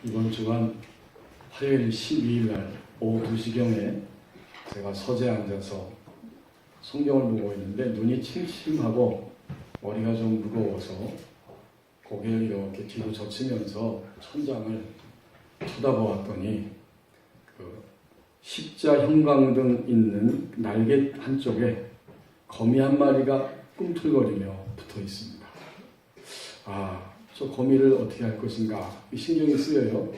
이번 주간 화요일 12일 날 오후 2시경에 제가 서재에 앉아서 성경을 보고 있는데 눈이 침침하고 머리가 좀 무거워서 고개를 이렇게 뒤로 젖히면서 천장을 쳐다보았더니 십자 형광등 있는 날개 한쪽에 거미 한 마리가 꿈틀거리며 붙어 있습니다. 저 거미를 어떻게 할 것인가 신경이 쓰여요.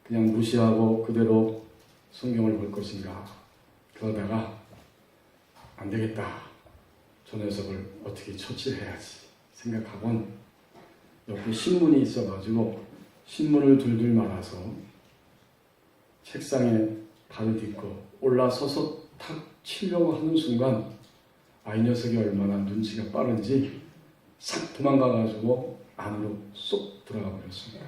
그냥 무시하고 그대로 성경을 볼 것인가. 그러다가 안 되겠다. 저 녀석을 어떻게 처치해야지 생각하곤 옆에 신문이 있어가지고 신문을 둘둘 말아서 책상에 발을 딛고 올라서서 탁 치려고 하는 순간 이 녀석이 얼마나 눈치가 빠른지 싹 도망가가지고 안으로 쏙 들어가 버렸습니다.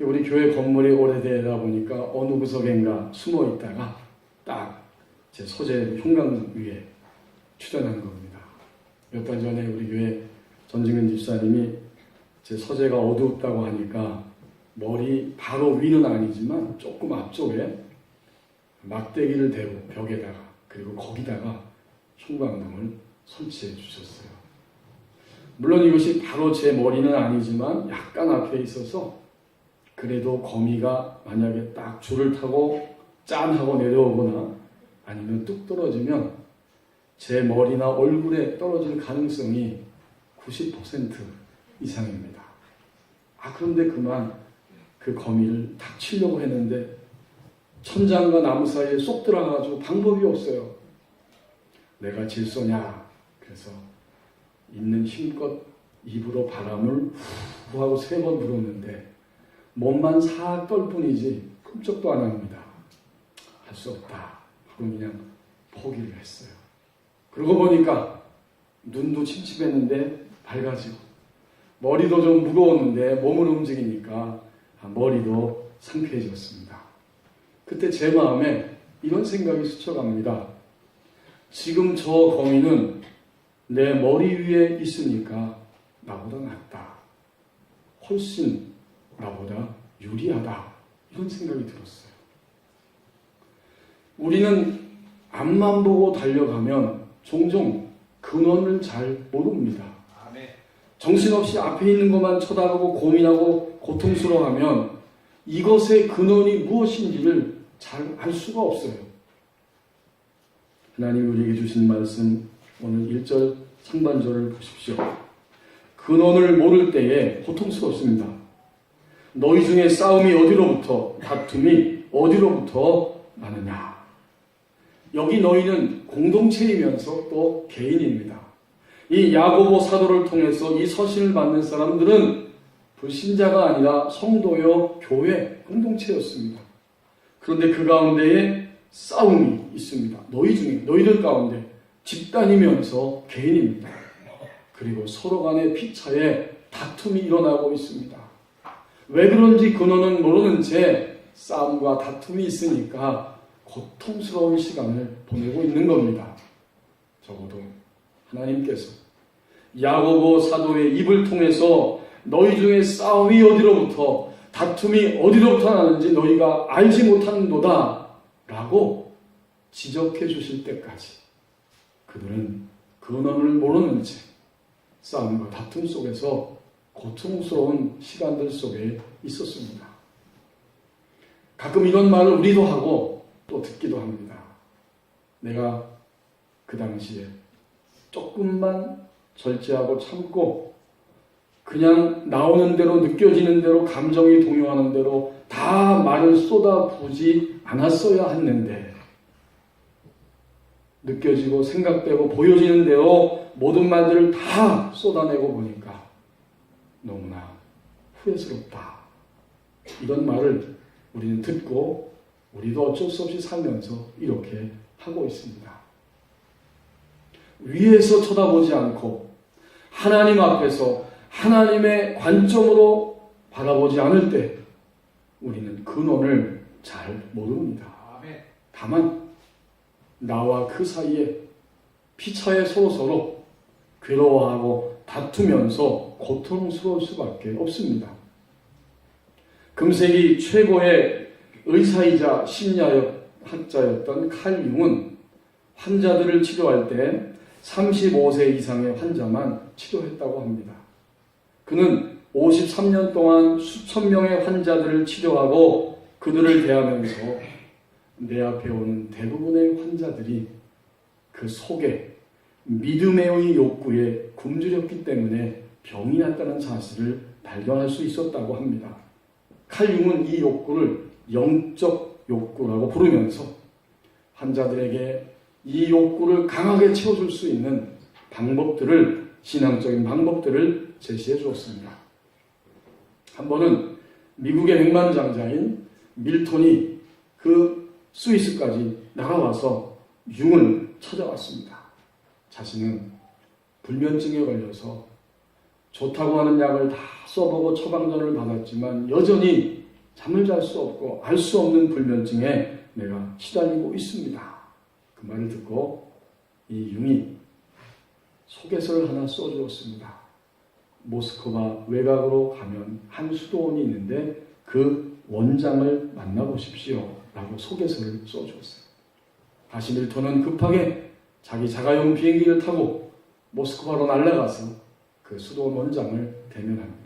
우리 교회 건물이 오래되다 보니까 어느 구석인가 숨어 있다가 딱 제 서재 형광등 위에 출연한 겁니다. 몇 달 전에 우리 교회 전진근 집사님이 제 서재가 어두웠다고 하니까 머리 바로 위는 아니지만 조금 앞쪽에 막대기를 대고 벽에다가 그리고 거기다가 형광등을 설치해 주셨어요. 물론 이것이 바로 제 머리는 아니지만 약간 앞에 있어서 그래도 거미가 만약에 딱 줄을 타고 짠 하고 내려오거나 아니면 뚝 떨어지면 제 머리나 얼굴에 떨어질 가능성이 90% 이상입니다. 그런데 그만 그 거미를 탁 치려고 했는데 천장과 나무 사이에 쏙 들어가가지고 방법이 없어요. 내가 질소냐? 그래서 있는 힘껏 입으로 바람을 후 하고 3번 불었는데 몸만 싹 떨 뿐이지 꿈쩍도 안 합니다. 할 수 없다. 하고 그냥 포기를 했어요. 그러고 보니까 눈도 침침했는데 밝아지고 머리도 좀 무거웠는데 몸을 움직이니까 머리도 상쾌해졌습니다. 그때 제 마음에 이런 생각이 스쳐갑니다. 지금 저 거미는 내 머리 위에 있으니까 나보다 낫다. 훨씬 나보다 유리하다. 이런 생각이 들었어요. 우리는 앞만 보고 달려가면 종종 근원을 잘 모릅니다. 정신없이 앞에 있는 것만 쳐다보고 고민하고 고통스러워하면 이것의 근원이 무엇인지를 잘 알 수가 없어요. 하나님 우리에게 주신 말씀 오늘 1절 상반절을 보십시오. 근원을 모를 때에 고통스럽습니다. 너희 중에 싸움이 어디로부터 다툼이 어디로부터 나느냐. 여기 너희는 공동체이면서 또 개인입니다. 이 야고보 사도를 통해서 이 서신을 받는 사람들은 불신자가 아니라 성도요 교회 공동체였습니다. 그런데 그 가운데에 싸움이 있습니다. 너희 중에 너희들 가운데 집단이면서 개인입니다. 그리고 서로 간의 피차에 다툼이 일어나고 있습니다. 왜 그런지 근원은 모르는 채 싸움과 다툼이 있으니까 고통스러운 시간을 보내고 있는 겁니다. 적어도 하나님께서 야고보 사도의 입을 통해서 너희 중에 싸움이 어디로부터 다툼이 어디로부터 나는지 너희가 알지 못하는도다 라고 지적해 주실 때까지 그들은 근원을 모르는 채 싸움과 다툼 속에서 고통스러운 시간들 속에 있었습니다. 가끔 이런 말을 우리도 하고 또 듣기도 합니다. 내가 그 당시에 조금만 절제하고 참고 그냥 나오는 대로 느껴지는 대로 감정이 동요하는 대로 다 말을 쏟아부지 않았어야 했는데 느껴지고 생각되고 보여지는 대로 모든 말들을 다 쏟아내고 보니까 너무나 후회스럽다. 이런 말을 우리는 듣고 우리도 어쩔 수 없이 살면서 이렇게 하고 있습니다. 위에서 쳐다보지 않고 하나님 앞에서 하나님의 관점으로 바라보지 않을 때 우리는 근원을 잘 모릅니다. 다만 나와 그 사이에 피차에 서로서로 괴로워하고 다투면서 고통스러울 수밖에 없습니다. 금세기 최고의 의사이자 심리학자였던 칼 융은 환자들을 치료할 때 35세 이상의 환자만 치료했다고 합니다. 그는 53년 동안 수천 명의 환자들을 치료하고 그들을 대하면서 내 앞에 오는 대부분의 환자들이 그 속에 믿음의 욕구에 굶주렸기 때문에 병이 났다는 사실을 발견할 수 있었다고 합니다. 칼 융은 이 욕구를 영적 욕구라고 부르면서 환자들에게 이 욕구를 강하게 채워줄 수 있는 방법들을, 신앙적인 방법들을 제시해 주었습니다. 한 번은 미국의 백만장자인 밀턴이 그 스위스까지 나가와서 융을 찾아왔습니다. 자신은 불면증에 걸려서 좋다고 하는 약을 다 써보고 처방전을 받았지만 여전히 잠을 잘 수 없고 알 수 없는 불면증에 내가 시달리고 있습니다. 그 말을 듣고 이 융이 소개서를 하나 써주었습니다. 모스크바 외곽으로 가면 한 수도원이 있는데 그 원장을 만나보십시오 라고 소개서를 써주었어요. 다시 밀턴은 급하게 자기 자가용 비행기를 타고 모스크바로 날아가서 그 수도원 원장을 대면합니다.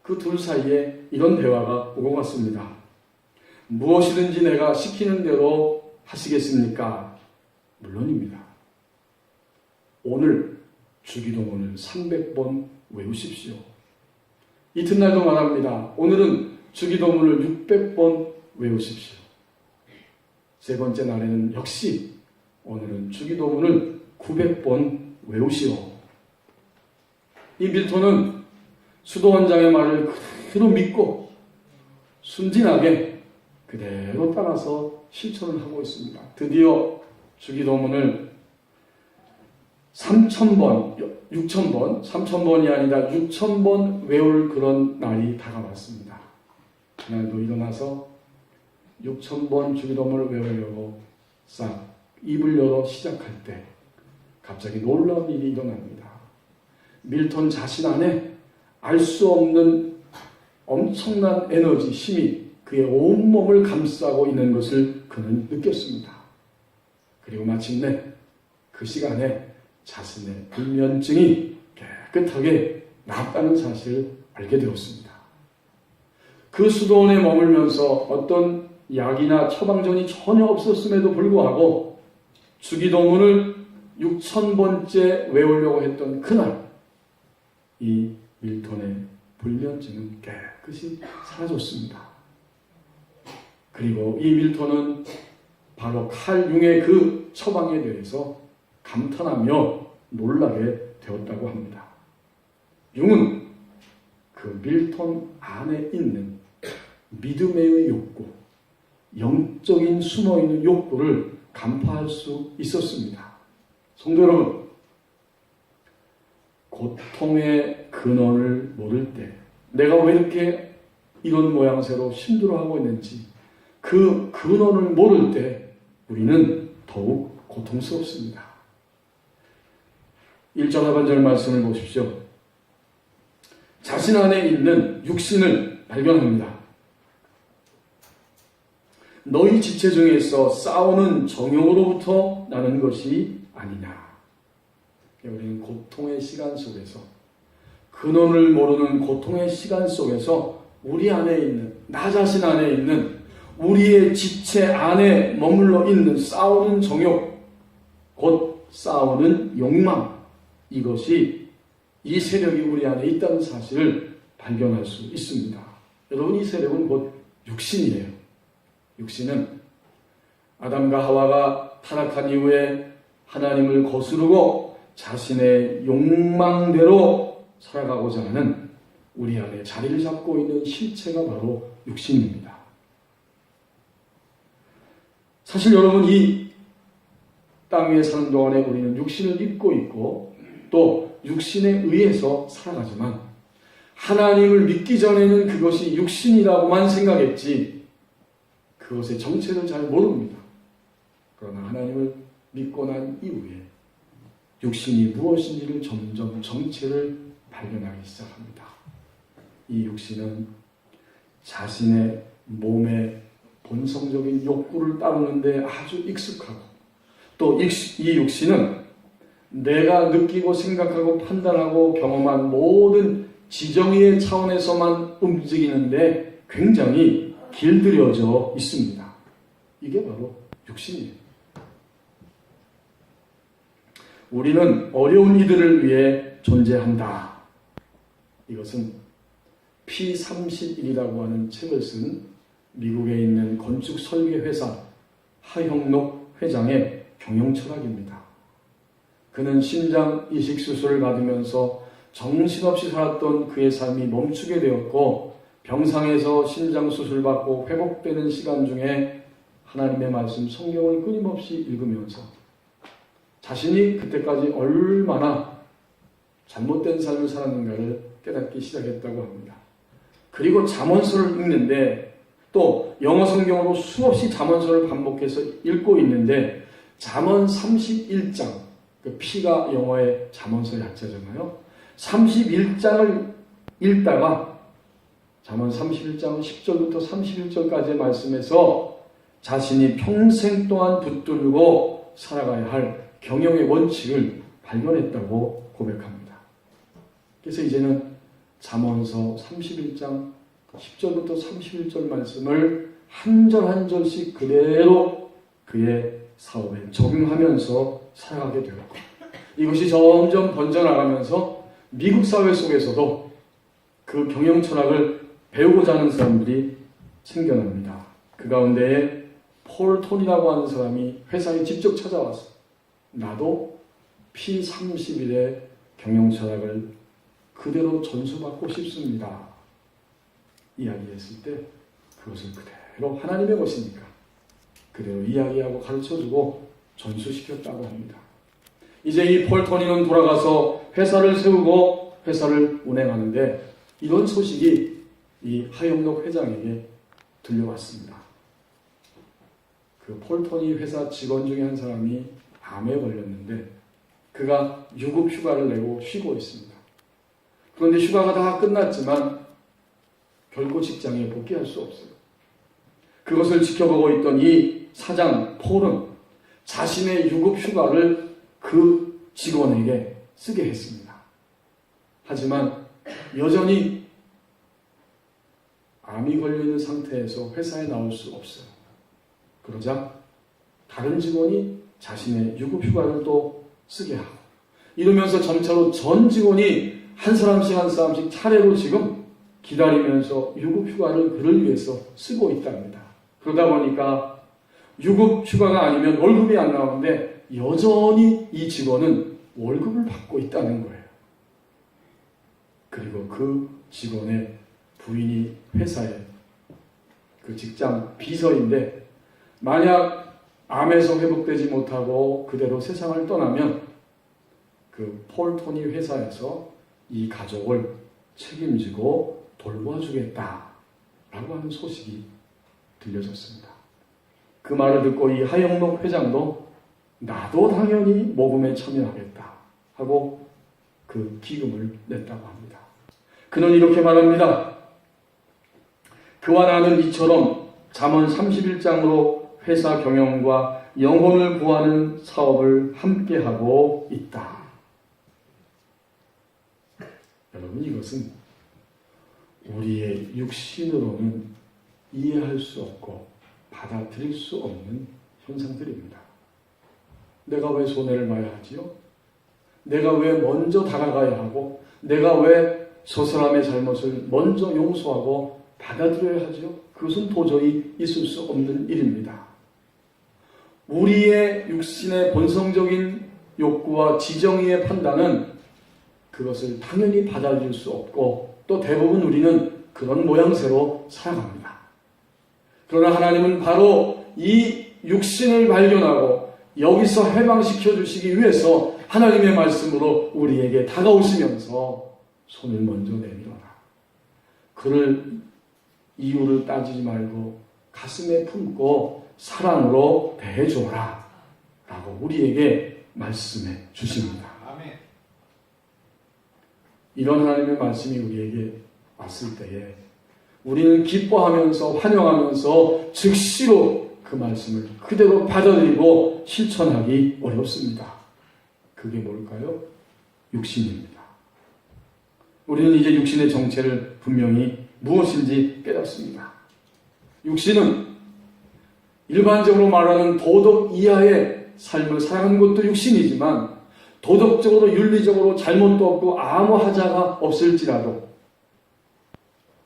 그 둘 사이에 이런 대화가 오고 갔습니다. 무엇이든지 내가 시키는 대로 하시겠습니까? 물론입니다. 오늘 주기도문을 300번 외우십시오. 이튿날도 말합니다. 오늘은 주기도문을 600번 외우십시오. 세 번째 날에는 역시 오늘은 주기도문을 900번 외우시오. 이 밀턴은 수도원장의 말을 그대로 믿고 순진하게 그대로 따라서 실천을 하고 있습니다. 드디어 주기도문을 3,000번이 아니라 6,000번 외울 그런 날이 다가왔습니다. 그날도 일어나서 6,000번 주기도문을 외우려고 싹 입을 열어 시작할 때 갑자기 놀라운 일이 일어납니다. 밀턴 자신 안에 알 수 없는 엄청난 에너지, 힘이 그의 온몸을 감싸고 있는 것을 그는 느꼈습니다. 그리고 마침내 그 시간에 자신의 불면증이 깨끗하게 나았다는 사실을 알게 되었습니다. 그 수도원에 머물면서 어떤 약이나 처방전이 전혀 없었음에도 불구하고 주기도문을 6,000번째 외우려고 했던 그날 이 밀턴의 불면증은 깨끗이 사라졌습니다. 그리고 이 밀턴은 바로 칼 융의 그 처방에 대해서 감탄하며 놀라게 되었다고 합니다. 융은 그 밀턴 안에 있는 믿음의 욕구, 영적인 숨어있는 욕구를 간파할 수 있었습니다. 성도 여러분, 고통의 근원을 모를 때 내가 왜 이렇게 이런 모양새로 힘들어하고 있는지 그 근원을 모를 때 우리는 더욱 고통스럽습니다. 1절 하반절 말씀을 보십시오. 자신 안에 있는 육신을 발견합니다. 너희 지체 중에서 싸우는 정욕으로부터 나는 것이 아니냐. 우리는 고통의 시간 속에서, 근원을 모르는 고통의 시간 속에서 우리 안에 있는, 나 자신 안에 있는, 우리의 지체 안에 머물러 있는 싸우는 정욕, 곧 싸우는 욕망, 이것이 이 세력이 우리 안에 있다는 사실을 발견할 수 있습니다. 여러분, 이 세력은 곧 육신이에요. 육신은 아담과 하와가 타락한 이후에 하나님을 거스르고 자신의 욕망대로 살아가고자 하는 우리 안에 자리를 잡고 있는 실체가 바로 육신입니다. 사실 여러분, 이 땅 위에 사는 동안에 우리는 육신을 입고 있고 또 육신에 의해서 살아가지만 하나님을 믿기 전에는 그것이 육신이라고만 생각했지 그것의 정체를 잘 모릅니다. 그러나 하나님을 믿고 난 이후에 육신이 무엇인지를 점점 정체를 발견하기 시작합니다. 이 육신은 자신의 몸의 본성적인 욕구를 따르는데 아주 익숙하고 또 이 육신은 내가 느끼고 생각하고 판단하고 경험한 모든 지정의의 차원에서만 움직이는데 굉장히 길들여져 있습니다. 이게 바로 육신이에요. 우리는 어려운 이들을 위해 존재한다. 이것은 P31이라고 하는 책을 쓴 미국에 있는 건축 설계 회사 하형록 회장의 경영 철학입니다. 그는 심장 이식 수술을 받으면서 정신없이 살았던 그의 삶이 멈추게 되었고 병상에서 심장 수술 받고 회복되는 시간 중에 하나님의 말씀 성경을 끊임없이 읽으면서 자신이 그때까지 얼마나 잘못된 삶을 살았는가를 깨닫기 시작했다고 합니다. 그리고 잠언서를 읽는데 또 영어 성경으로 수없이 잠언서를 반복해서 읽고 있는데 잠언 31장, 그 P가 영어의 잠언서 약자잖아요. 31장을 읽다가 잠언 31장 10절부터 31절까지의 말씀에서 자신이 평생 동안 붙들고 살아가야 할 경영의 원칙을 발견했다고 고백합니다. 그래서 이제는 잠언서 31장 10절부터 31절 말씀을 한 절 한 절씩 그대로 그의 사업에 적용하면서 살아가게 되었고 이것이 점점 번져나가면서 미국 사회 속에서도 그 경영 철학을 배우고자 하는 사람들이 생겨납니다. 그 가운데에 폴 톤이라고 하는 사람이 회사에 직접 찾아와서 나도 P31의 경영 철학을 그대로 전수받고 싶습니다. 이야기했을 때 그것을 그대로 하나님의 것이니까 그대로 이야기하고 가르쳐주고 전수시켰다고 합니다. 이제 이 폴 토니는 돌아가서 회사를 세우고 회사를 운행하는데 이런 소식이 이 하영록 회장에게 들려왔습니다. 그 폴 토니 회사 직원 중에 한 사람이 암에 걸렸는데 그가 유급 휴가를 내고 쉬고 있습니다. 그런데 휴가가 다 끝났지만 결코 직장에 복귀할 수 없어요. 그것을 지켜보고 있던 이 사장 폴은 자신의 유급 휴가를 그 직원에게 쓰게 했습니다. 하지만 여전히 암이 걸려있는 상태에서 회사에 나올 수 없어요. 그러자 다른 직원이 자신의 유급 휴가를 또 쓰게 하고 이러면서 점차로 전 직원이 한 사람씩 차례로 지금 기다리면서 유급 휴가를 그를 위해서 쓰고 있답니다. 그러다 보니까 유급 휴가가 아니면 월급이 안 나오는데 여전히 이 직원은 월급을 받고 있다는 거예요. 그리고 그 직원의 부인이 회사에 그 직장 비서인데 만약 암에서 회복되지 못하고 그대로 세상을 떠나면 그 폴 토니 회사에서 이 가족을 책임지고 돌봐주겠다라고 하는 소식이 들려졌습니다. 그 말을 듣고 이 하영록 회장도 나도 당연히 모금에 참여하겠다 하고 그 기금을 냈다고 합니다. 그는 이렇게 말합니다. 그와 나는 이처럼 잠언 31장으로 회사 경영과 영혼을 구하는 사업을 함께하고 있다. 여러분 이것은 우리의 육신으로는 이해할 수 없고 받아들일 수 없는 현상들입니다. 내가 왜 손해를 봐야 하지요? 내가 왜 먼저 다가가야 하고 내가 왜 저 사람의 잘못을 먼저 용서하고 받아들여야 하지요? 그것은 도저히 있을 수 없는 일입니다. 우리의 육신의 본성적인 욕구와 지정의의 판단은 그것을 당연히 받아들일 수 없고 또 대부분 우리는 그런 모양새로 살아갑니다. 그러나 하나님은 바로 이 육신을 발견하고 여기서 해방시켜 주시기 위해서 하나님의 말씀으로 우리에게 다가오시면서 손을 먼저 내밀어라. 그를 이유를 따지지 말고 가슴에 품고 사랑으로 대해줘라 라고 우리에게 말씀해 주십니다. 이런 하나님의 말씀이 우리에게 왔을 때에 우리는 기뻐하면서 환영하면서 즉시로 그 말씀을 그대로 받아들이고 실천하기 어렵습니다. 그게 뭘까요? 육신입니다. 우리는 이제 육신의 정체를 분명히 무엇인지 깨닫습니다. 육신은 일반적으로 말하는 도덕 이하의 삶을 살아가는 것도 육신이지만 도덕적으로 윤리적으로 잘못도 없고 아무 하자가 없을지라도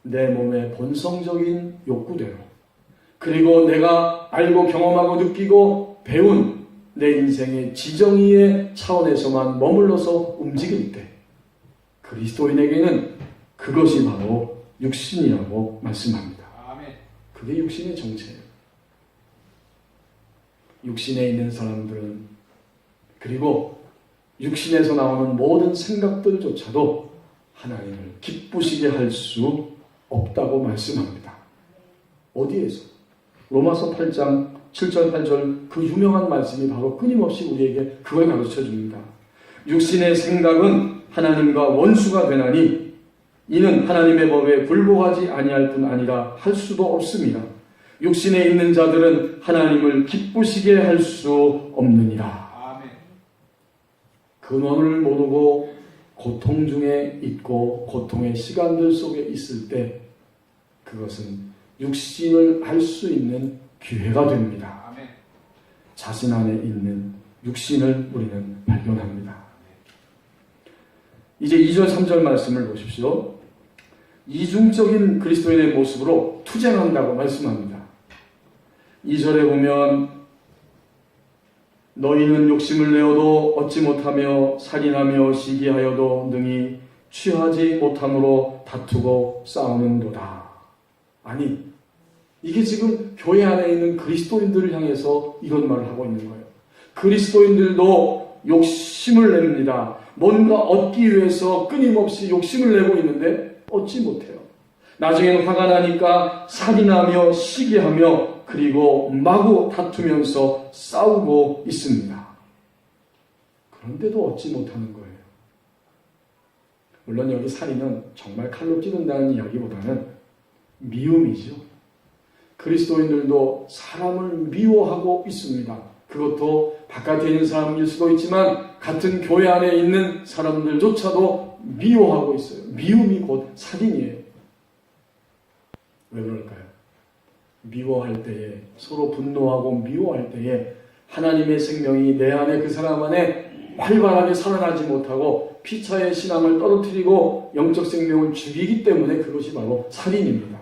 내 몸의 본성적인 욕구대로 그리고 내가 알고 경험하고 느끼고 배운 내 인생의 지정의의 차원에서만 머물러서 움직일 때 그리스도인에게는 그것이 바로 육신이라고 말씀합니다. 그게 육신의 정체예요. 육신에 있는 사람들은 그리고 육신에서 나오는 모든 생각들조차도 하나님을 기쁘시게 할 수 없다고 말씀합니다. 어디에서? 로마서 8장 7절 8절 그 유명한 말씀이 바로 끊임없이 우리에게 그걸 가르쳐 줍니다. 육신의 생각은 하나님과 원수가 되나니 이는 하나님의 법에 굴복하지 아니할 뿐 아니라 할 수도 없습니다. 육신에 있는 자들은 하나님을 기쁘시게 할 수 없느니라. 아멘. 근원을 모르고 고통 중에 있고 고통의 시간들 속에 있을 때 그것은 육신을 알 수 있는 기회가 됩니다. 아멘. 자신 안에 있는 육신을 우리는 발견합니다. 이제 2절 3절 말씀을 보십시오. 이중적인 그리스도인의 모습으로 투쟁한다고 말씀합니다. 2절에 보면 너희는 욕심을 내어도 얻지 못하며 살인하며 시기하여도 능히 취하지 못함으로 다투고 싸우는도다. 아니, 이게 지금 교회 안에 있는 그리스도인들을 향해서 이런 말을 하고 있는 거예요. 그리스도인들도 욕심을 냅니다. 뭔가 얻기 위해서 끊임없이 욕심을 내고 있는데 얻지 못해요. 나중에는 화가 나니까 살인하며 시기하며 그리고 마구 다투면서 싸우고 있습니다. 그런데도 얻지 못하는 거예요. 물론 여기 살인은 정말 칼로 찌른다는 이야기보다는 미움이죠. 그리스도인들도 사람을 미워하고 있습니다. 그것도 바깥에 있는 사람일 수도 있지만 같은 교회 안에 있는 사람들조차도 미워하고 있어요. 미움이 곧 살인이에요. 왜 그럴까요? 미워할 때에, 서로 분노하고 미워할 때에 하나님의 생명이 내 안에 그 사람 안에 활발하게 살아나지 못하고 피차의 신앙을 떨어뜨리고 영적 생명을 죽이기 때문에 그것이 바로 살인입니다.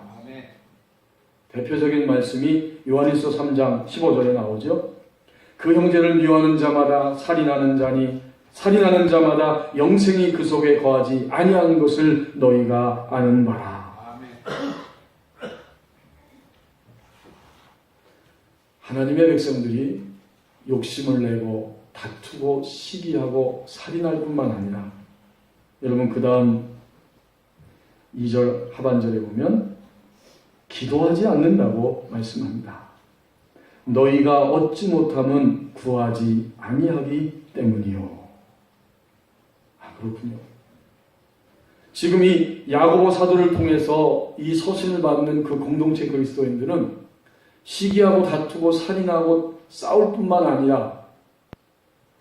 대표적인 말씀이 요한일서 3장 15절에 나오죠. 그 형제를 미워하는 자마다 살인하는 자니 살인하는 자마다 영생이 그 속에 거하지 아니하는 것을 너희가 아는 바라. 하나님의 백성들이 욕심을 내고 다투고 시기하고 살인할 뿐만 아니라 여러분 그 다음 2절 하반절에 보면 기도하지 않는다고 말씀합니다. 너희가 얻지 못함은 구하지 아니하기 때문이요. 그렇군요. 지금 이 야고보 사도를 통해서 이 서신을 받는 그 공동체 그리스도인들은 시기하고 다투고 살인하고 싸울 뿐만 아니라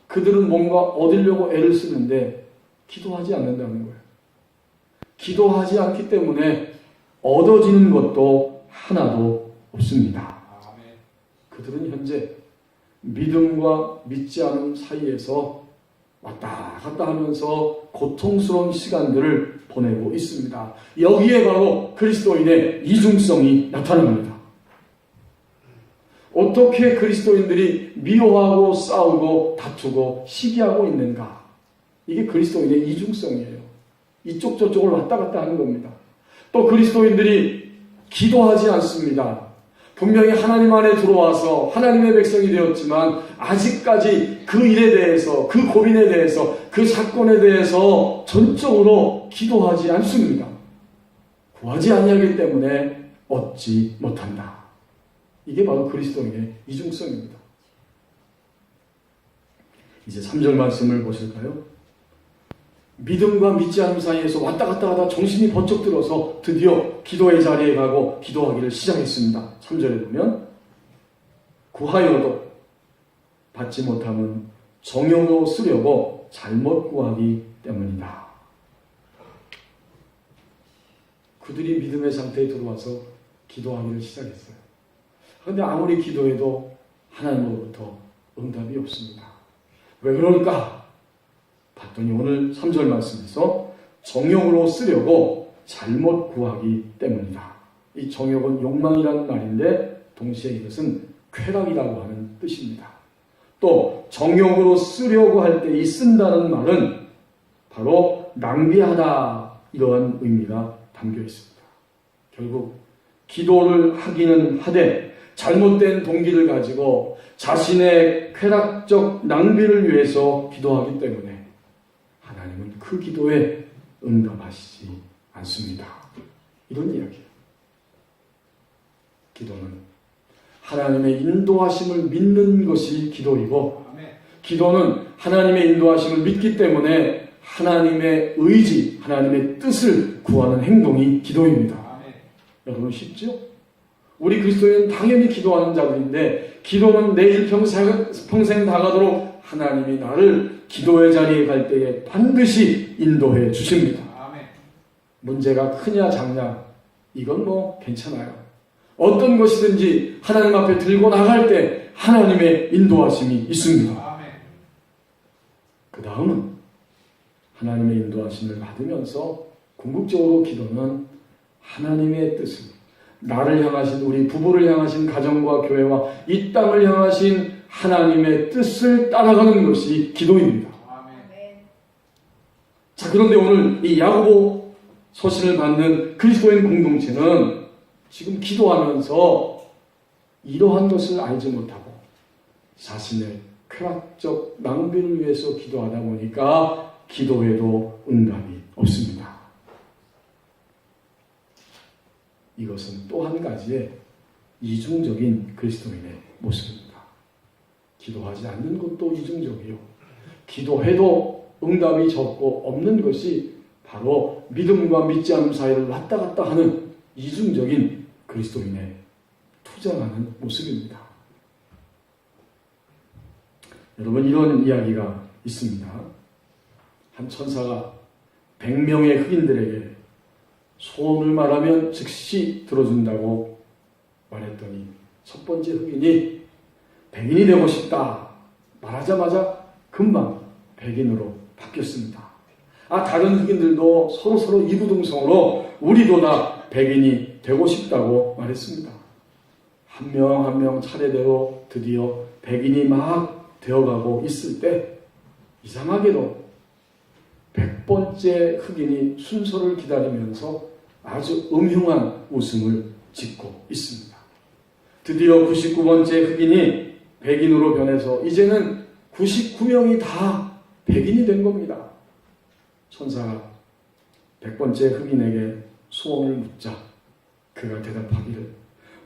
그들은 뭔가 얻으려고 애를 쓰는데 기도하지 않는다는 거예요. 기도하지 않기 때문에 얻어지는 것도 하나도 없습니다. 그들은 현재 믿음과 믿지 않음 사이에서 왔다 갔다 하면서 고통스러운 시간들을 보내고 있습니다. 여기에 바로 그리스도인의 이중성이 나타납니다. 어떻게 그리스도인들이 미워하고 싸우고 다투고 시기하고 있는가? 이게 그리스도인의 이중성이에요. 이쪽 저쪽을 왔다 갔다 하는 겁니다. 또 그리스도인들이 기도하지 않습니다. 분명히 하나님 안에 들어와서 하나님의 백성이 되었지만 아직까지 그 일에 대해서, 그 고민에 대해서, 그 사건에 대해서 전적으로 기도하지 않습니다. 구하지 아니하기 때문에 얻지 못한다. 이게 바로 그리스도인의 이중성입니다. 이제 3절 말씀을 보실까요? 믿음과 믿지 않음 사이에서 왔다 갔다 하다 정신이 번쩍 들어서 드디어 기도의 자리에 가고 기도하기를 시작했습니다. 3절에 보면 구하여도 받지 못함은 정욕으로 쓰려고 잘못 구하기 때문이다. 그들이 믿음의 상태에 들어와서 기도하기를 시작했어요. 그런데 아무리 기도해도 하나님으로부터 응답이 없습니다. 왜 그럴까? 봤더니 오늘 3절 말씀에서 정욕으로 쓰려고 잘못 구하기 때문이다. 이 정욕은 욕망이라는 말인데 동시에 이것은 쾌락이라고 하는 뜻입니다. 또 정욕으로 쓰려고 할 때 이 쓴다는 말은 바로 낭비하다 이러한 의미가 담겨 있습니다. 결국 기도를 하기는 하되 잘못된 동기를 가지고 자신의 쾌락적 낭비를 위해서 기도하기 때문에 하나님은 그 기도에 응답하시지 않습니다. 이런 이야기예요. 기도는 하나님의 인도하심을 믿는 것이 기도이고, 기도는 하나님의 인도하심을 믿기 때문에 하나님의 의지, 하나님의 뜻을 구하는 행동이 기도입니다. 여러분 쉽죠? 우리 그리스도인은 당연히 기도하는 자들인데, 기도는 내 일평생 다가도록 하나님이 나를 기도의 자리에 갈 때에 반드시 인도해 주십니다. 문제가 크냐 작냐 이건 뭐 괜찮아요. 어떤 것이든지 하나님 앞에 들고 나갈 때 하나님의 인도하심이 있습니다. 그 다음은 하나님의 인도하심을 받으면서 궁극적으로 기도는 하나님의 뜻을, 나를 향하신, 우리 부부를 향하신 가정과 교회와 이 땅을 향하신 하나님의 뜻을 따라가는 것이 기도입니다. 자, 그런데 오늘 이 야고보 서신을 받는 그리스도인 공동체는 지금 기도하면서 이러한 것을 알지 못하고 자신의 쾌락적 낭비를 위해서 기도하다 보니까 기도에도 응답이 없습니다. 이것은 또 한 가지의 이중적인 그리스도인의 모습입니다. 기도하지 않는 것도 이중적이요, 기도해도 응답이 적고 없는 것이 바로 믿음과 믿지 않음 사이를 왔다 갔다 하는 이중적인 그리스도인의 투쟁하는 모습입니다. 여러분, 이런 이야기가 있습니다. 한 천사가 100명의 흑인들에게 소원을 말하면 즉시 들어준다고 말했더니 첫 번째 흑인이 백인이 되고 싶다 말하자마자 금방 백인으로 바뀌었습니다. 다른 흑인들도 서로 이구동성으로 우리도 다 백인이 되고 싶다고 말했습니다. 한 명 한 명 차례대로 드디어 백인이 막 되어가고 있을 때 이상하게도 100번째 흑인이 순서를 기다리면서 아주 음흉한 웃음을 짓고 있습니다. 드디어 99번째 흑인이 백인으로 변해서 이제는 99명이 다 백인이 된 겁니다. 천사가 100번째 흑인에게 소원을 묻자 그가 대답하기를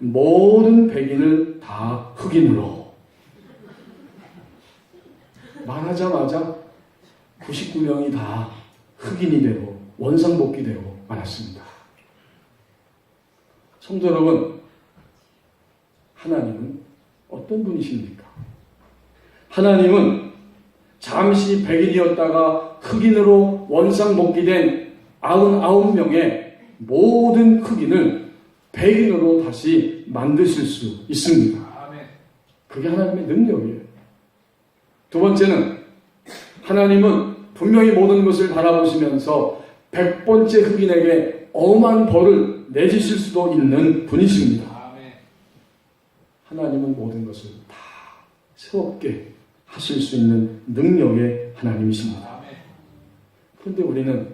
모든 백인을 다 흑인으로, 말하자마자 99명이 다 흑인이 되고 원상복귀되고 말았습니다. 성도 여러분, 하나님은 어떤 분이십니까? 하나님은 잠시 백인이었다가 흑인으로 원상복귀된 99명의 모든 흑인을 백인으로 다시 만드실 수 있습니다. 그게 하나님의 능력이에요. 두 번째는 하나님은 분명히 모든 것을 바라보시면서 100번째 흑인에게 엄한 벌을 내주실 수도 있는 분이십니다. 하나님은 모든 것을 다 새롭게 하실 수 있는 능력의 하나님이십니다. 그런데 우리는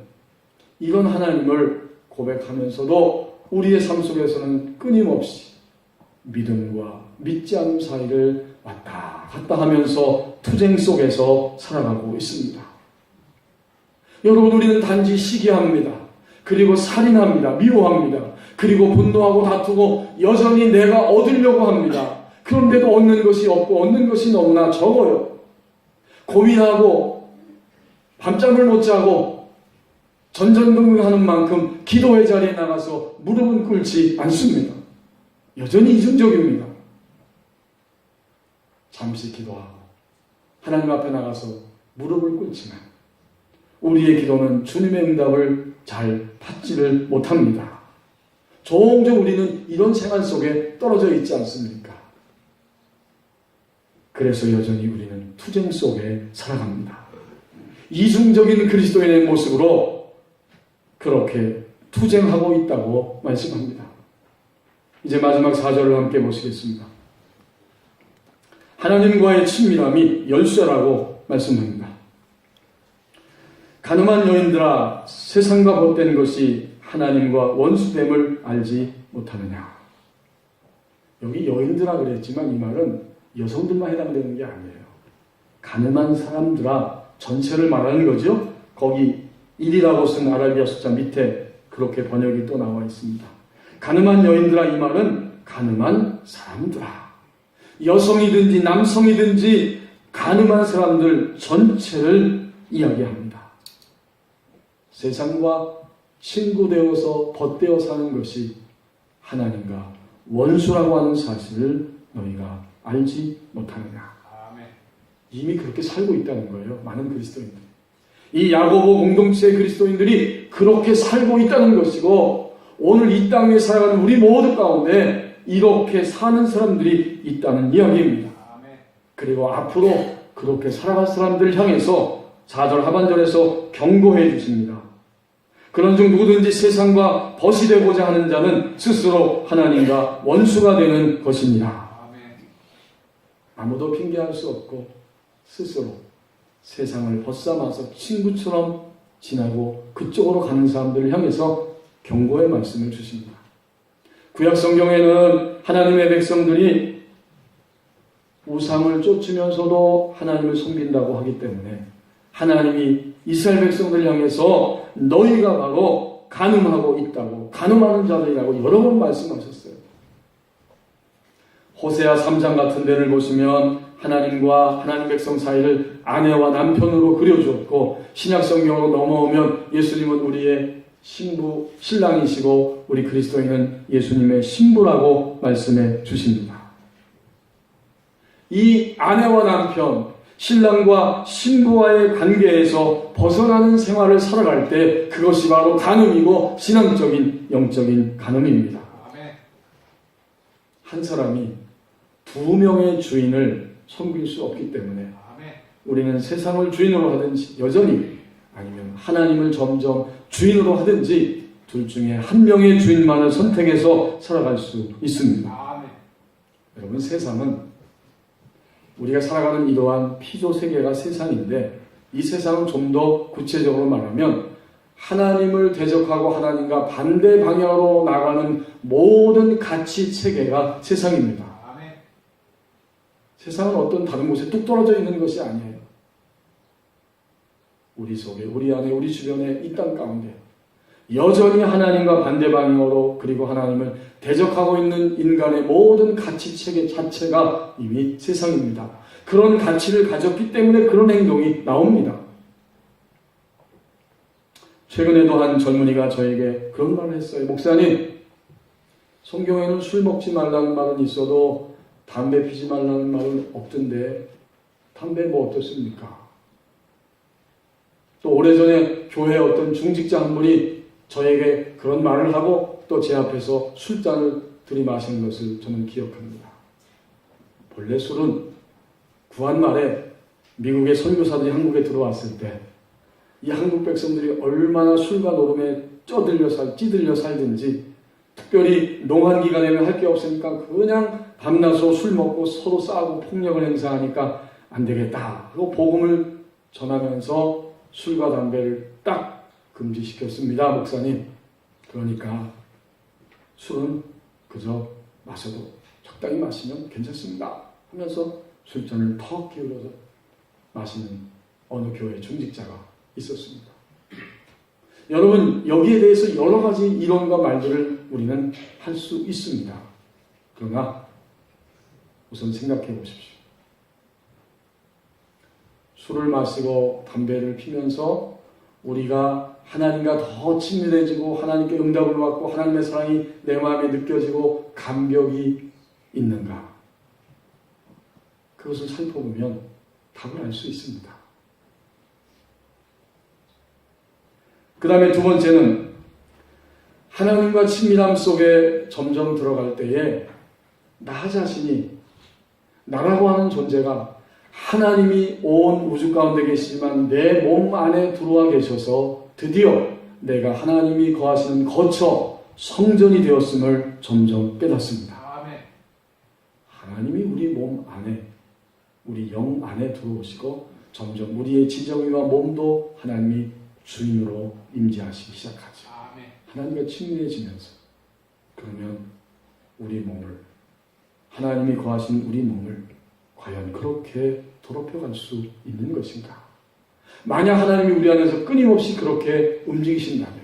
이런 하나님을 고백하면서도 우리의 삶 속에서는 끊임없이 믿음과 믿지 않음 사이를 왔다 갔다 하면서 투쟁 속에서 살아가고 있습니다. 여러분, 우리는 단지 시기합니다. 그리고 살인합니다. 미워합니다. 그리고 분노하고 다투고 여전히 내가 얻으려고 합니다. 그런데도 얻는 것이 없고 얻는 것이 너무나 적어요. 고민하고 밤잠을 못 자고 전전긍긍하는 만큼 기도의 자리에 나가서 무릎은 꿇지 않습니다. 여전히 이중적입니다. 잠시 기도하고 하나님 앞에 나가서 무릎을 꿇지만 우리의 기도는 주님의 응답을 잘 받지를 못합니다. 종종 우리는 이런 생활 속에 떨어져 있지 않습니까? 그래서 여전히 우리는 투쟁 속에 살아갑니다. 이중적인 그리스도인의 모습으로 그렇게 투쟁하고 있다고 말씀합니다. 이제 마지막 4절을 함께 보시겠습니다. 하나님과의 친밀함이 열쇠라고 말씀합니다. 가늠한 여인들아, 세상과 벗된 것이 하나님과 원수됨을 알지 못하느냐. 여기 여인들아 그랬지만 이 말은 여성들만 해당되는 게 아니에요. 가늠한 사람들아 전체를 말하는 거죠. 거기 1이라고 쓴 아라비아 숫자 밑에 그렇게 번역이 또 나와 있습니다. 가늠한 여인들아, 이 말은 가늠한 사람들아. 여성이든지 남성이든지 가늠한 사람들 전체를 이야기합니다. 세상과 친구되어서 벗되어 사는 것이 하나님과 원수라고 하는 사실을 너희가 알지 못하느냐. 이미 그렇게 살고 있다는 거예요. 많은 그리스도인들. 이 야고보 공동체의 그리스도인들이 그렇게 살고 있다는 것이고, 오늘 이 땅에 살아가는 우리 모두 가운데 이렇게 사는 사람들이 있다는 이야기입니다. 그리고 앞으로 그렇게 살아갈 사람들을 향해서 4절 하반절에서 경고해 주십니다. 그런즉 누구든지 세상과 벗이 되고자 하는 자는 스스로 하나님과 원수가 되는 것입니다. 아무도 핑계할 수 없고 스스로 세상을 벗삼아서 친구처럼 지나고 그쪽으로 가는 사람들을 향해서 경고의 말씀을 주십니다. 구약 성경에는 하나님의 백성들이 우상을 쫓으면서도 하나님을 섬긴다고 하기 때문에 하나님이 이스라엘 백성들을 향해서 너희가 바로 간음하고 있다고, 간음하는 자들이라고 여러 번 말씀하셨어요. 호세아 3장 같은 데를 보시면 하나님과 하나님 백성 사이를 아내와 남편으로 그려주었고, 신약 성경으로 넘어오면 예수님은 우리의 신부, 신랑이시고 우리 그리스도인은 예수님의 신부라고 말씀해 주십니다. 이 아내와 남편, 신랑과 신부와의 관계에서 벗어나는 생활을 살아갈 때 그것이 바로 간음이고 신앙적인 영적인 간음입니다. 한 사람이 두 명의 주인을 섬길 수 없기 때문에 우리는 세상을 주인으로 하든지 여전히 아니면 하나님을 점점 주인으로 하든지 둘 중에 한 명의 주인만을 선택해서 살아갈 수 있습니다. 여러분, 세상은 우리가 살아가는 이러한 피조 세계가 세상인데, 이 세상은 좀 더 구체적으로 말하면 하나님을 대적하고 하나님과 반대 방향으로 나가는 모든 가치 체계가 세상입니다. 세상은 어떤 다른 곳에 뚝 떨어져 있는 것이 아니에요. 우리 속에, 우리 안에, 우리 주변에, 이 땅 가운데 여전히 하나님과 반대 방향으로, 그리고 하나님을 대적하고 있는 인간의 모든 가치 체계 자체가 이미 세상입니다. 그런 가치를 가졌기 때문에 그런 행동이 나옵니다. 최근에도 한 젊은이가 저에게 그런 말을 했어요. 목사님, 성경에는 술 먹지 말라는 말은 있어도 담배 피지 말라는 말은 없던데 담배 뭐 어떻습니까? 또 오래전에 교회 어떤 중직자 한 분이 저에게 그런 말을 하고 또 제 앞에서 술잔을 들이마신 것을 저는 기억합니다. 본래 술은 구한말에 미국의 선교사들이 한국에 들어왔을 때 이 한국 백성들이 얼마나 술과 노름에 찌들려 살든지, 특별히 농한 기간에는 할 게 없으니까 그냥 밤낮으로 술 먹고 서로 싸우고 폭력을 행사하니까 안 되겠다 하고 복음을 전하면서 술과 담배를 딱 금지시켰습니다. 목사님, 그러니까 술은 그저 마셔도 적당히 마시면 괜찮습니다 하면서 술잔을 턱 기울여서 마시는 어느 교회 중직자가 있었습니다. 여러분, 여기에 대해서 여러 가지 이론과 말들을 우리는 할 수 있습니다. 그러나 우선 생각해 보십시오. 술을 마시고 담배를 피면서 우리가 하나님과 더 친밀해지고 하나님께 응답을 받고 하나님의 사랑이 내 마음에 느껴지고 감격이 있는가? 그것을 살펴보면 답을 알 수 있습니다. 그 다음에 두 번째는 하나님과 친밀함 속에 점점 들어갈 때에 나 자신이, 나라고 하는 존재가 하나님이 온 우주 가운데 계시지만 내 몸 안에 들어와 계셔서 드디어 내가 하나님이 거하시는 거처 성전이 되었음을 점점 깨닫습니다. 아멘. 하나님이 우리 몸 안에, 우리 영 안에 들어오시고 점점 우리의 지정이와 몸도 하나님이 주인으로 임재하시기 시작하죠. 아멘. 하나님과 친밀해지면서 그러면 우리 몸을, 하나님이 거하신 우리 몸을 과연 그렇게 더럽혀갈 수 있는 것인가? 만약 하나님이 우리 안에서 끊임없이 그렇게 움직이신다면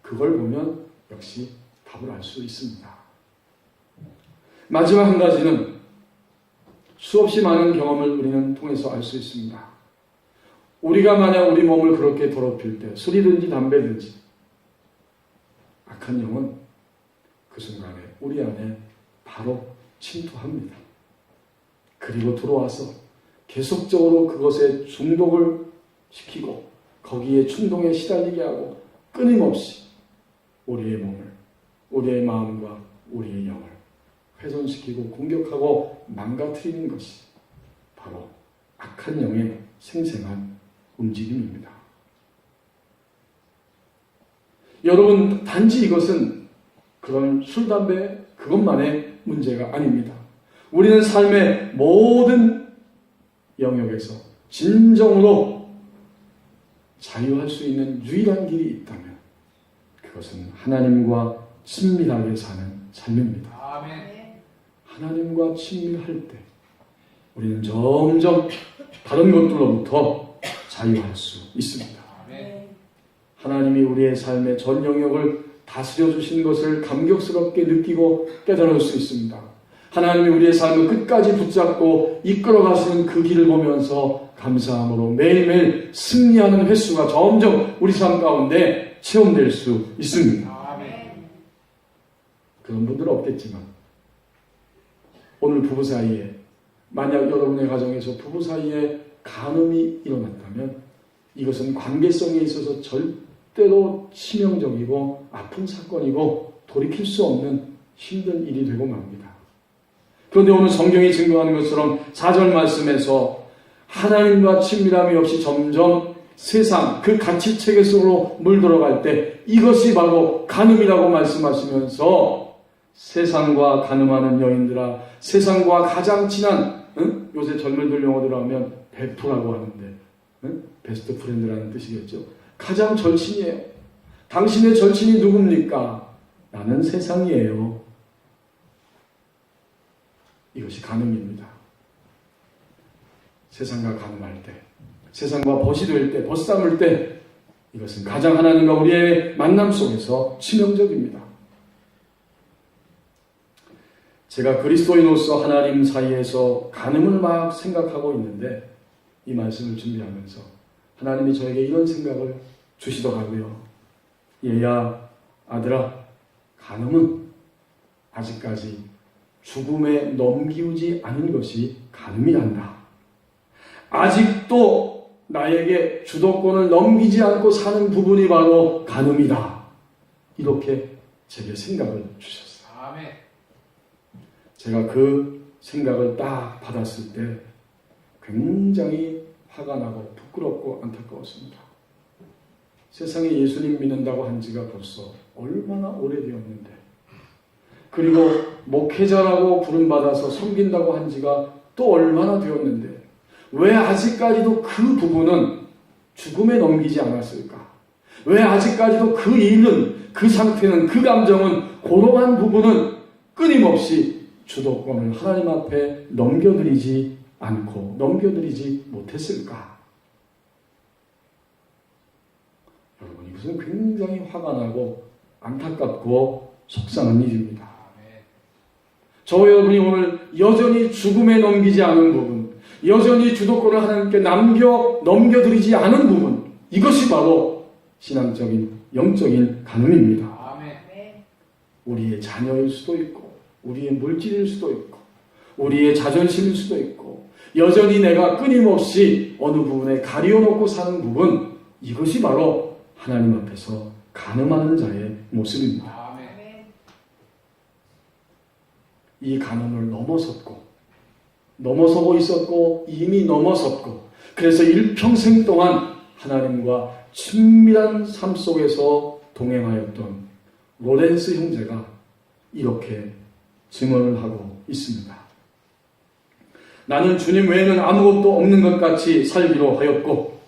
그걸 보면 역시 답을 알 수 있습니다. 마지막 한 가지는 수없이 많은 경험을 우리는 통해서 알 수 있습니다. 우리가 만약 우리 몸을 그렇게 더럽힐 때 술이든지 담배든지 악한 영은 그 순간에 우리 안에 바로 침투합니다. 그리고 들어와서 계속적으로 그것에 중독을 시키고 거기에 충동에 시달리게 하고 끊임없이 우리의 몸을, 우리의 마음과 우리의 영을 훼손시키고 공격하고 망가뜨리는 것이 바로 악한 영의 생생한 움직임입니다. 여러분, 단지 이것은 그런 술, 담배 그것만의 문제가 아닙니다. 우리는 삶의 모든 영역에서 진정으로 자유할 수 있는 유일한 길이 있다면 그것은 하나님과 친밀하게 사는 삶입니다. 아멘. 하나님과 친밀할 때 우리는 점점 다른 것들로부터 자유할 수 있습니다. 아멘. 하나님이 우리의 삶의 전 영역을 다스려 주신 것을 감격스럽게 느끼고 깨달을 수 있습니다. 하나님이 우리의 삶을 끝까지 붙잡고 이끌어 가시는 그 길을 보면서 감사함으로 매일매일 승리하는 횟수가 점점 우리 삶 가운데 체험될 수 있습니다. 아멘. 그런 분들은 없겠지만 오늘 부부 사이에, 만약 여러분의 가정에서 부부 사이에 간음이 일어났다면 이것은 관계성에 있어서 절대로 치명적이고 아픈 사건이고 돌이킬 수 없는 힘든 일이 되고 맙니다. 그런데 오늘 성경이 증거하는 것처럼 4절 말씀에서 하나님과 친밀함이 없이 점점 세상 그 가치체계 속으로 물들어갈 때 이것이 바로 간음이라고 말씀하시면서 세상과 간음하는 여인들아, 세상과 가장 친한, 요새 젊은이들 용어대로 하면 베프라고 하는데 베스트 프렌드라는 뜻이겠죠. 가장 절친이에요. 당신의 절친이 누굽니까? 나는 세상이에요. 이것이 간음입니다. 세상과 간음할 때, 세상과 벗이 될 때, 벗삼을 때 이것은 가장 하나님과 우리의 만남 속에서 치명적입니다. 제가 그리스도인으로서 하나님 사이에서 간음을 막 생각하고 있는데 이 말씀을 준비하면서 하나님이 저에게 이런 생각을 주시더라고요. 얘야, 아들아, 간음은 아직까지 죽음에 넘기우지 않은 것이 간음이란다. 아직도 나에게 주도권을 넘기지 않고 사는 부분이 바로 간음이다. 이렇게 제게 생각을 주셨어요. 아멘. 제가 그 생각을 딱 받았을 때 굉장히 화가 나고 부끄럽고 안타까웠습니다. 세상에 예수님 믿는다고 한 지가 벌써 얼마나 오래되었는데, 그리고 목회자라고 부름받아서 섬긴다고 한 지가 또 얼마나 되었는데 왜 아직까지도 그 부분은 죽음에 넘기지 않았을까? 왜 아직까지도 그 일은, 그 상태는, 그 감정은, 고롱한 부분은 끊임없이 주도권을 하나님 앞에 넘겨드리지 않고 넘겨드리지 못했을까? 여러분, 이것은 굉장히 화가 나고 안타깝고 속상한 일입니다. 저와 여러분이 오늘 여전히 죽음에 넘기지 않은 부분, 여전히 주도권을 하나님께 넘겨드리지 않은 부분, 이것이 바로 신앙적인 영적인 간음입니다. 아멘. 우리의 자녀일 수도 있고 우리의 물질일 수도 있고 우리의 자존심일 수도 있고 여전히 내가 끊임없이 어느 부분에 가리워놓고 사는 부분, 이것이 바로 하나님 앞에서 간음하는 자의 모습입니다. 아멘. 이 간음을 넘어서고 있었고 이미 넘어섰고, 그래서 일평생 동안 하나님과 친밀한 삶 속에서 동행하였던 로렌스 형제가 이렇게 증언을 하고 있습니다. 나는 주님 외에는 아무것도 없는 것 같이 살기로 하였고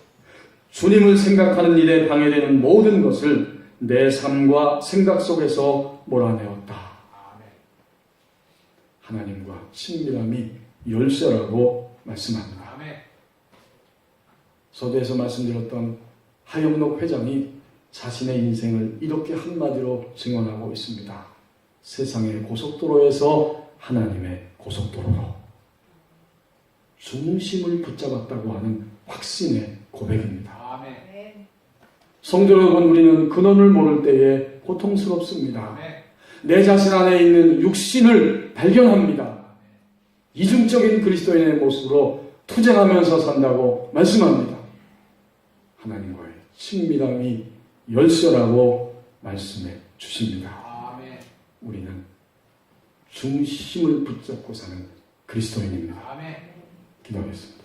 주님을 생각하는 일에 방해되는 모든 것을 내 삶과 생각 속에서 몰아내었다. 아멘. 하나님과 친밀함이 열쇠라고 말씀합니다. 아멘. 서두에서 말씀드렸던 하영록 회장이 자신의 인생을 이렇게 한마디로 증언하고 있습니다. 세상의 고속도로에서 하나님의 고속도로로 중심을 붙잡았다고 하는 확신의 고백입니다. 아멘. 성도 여러분, 우리는 근원을 모를 때에 고통스럽습니다. 아멘. 내 자신 안에 있는 육신을 발견합니다. 이중적인 그리스도인의 모습으로 투쟁하면서 산다고 말씀합니다. 하나님과의 친밀함이 열쇠라고 말씀해 주십니다. 아멘. 우리는 중심을 붙잡고 사는 그리스도인입니다. 아멘. 기도하겠습니다.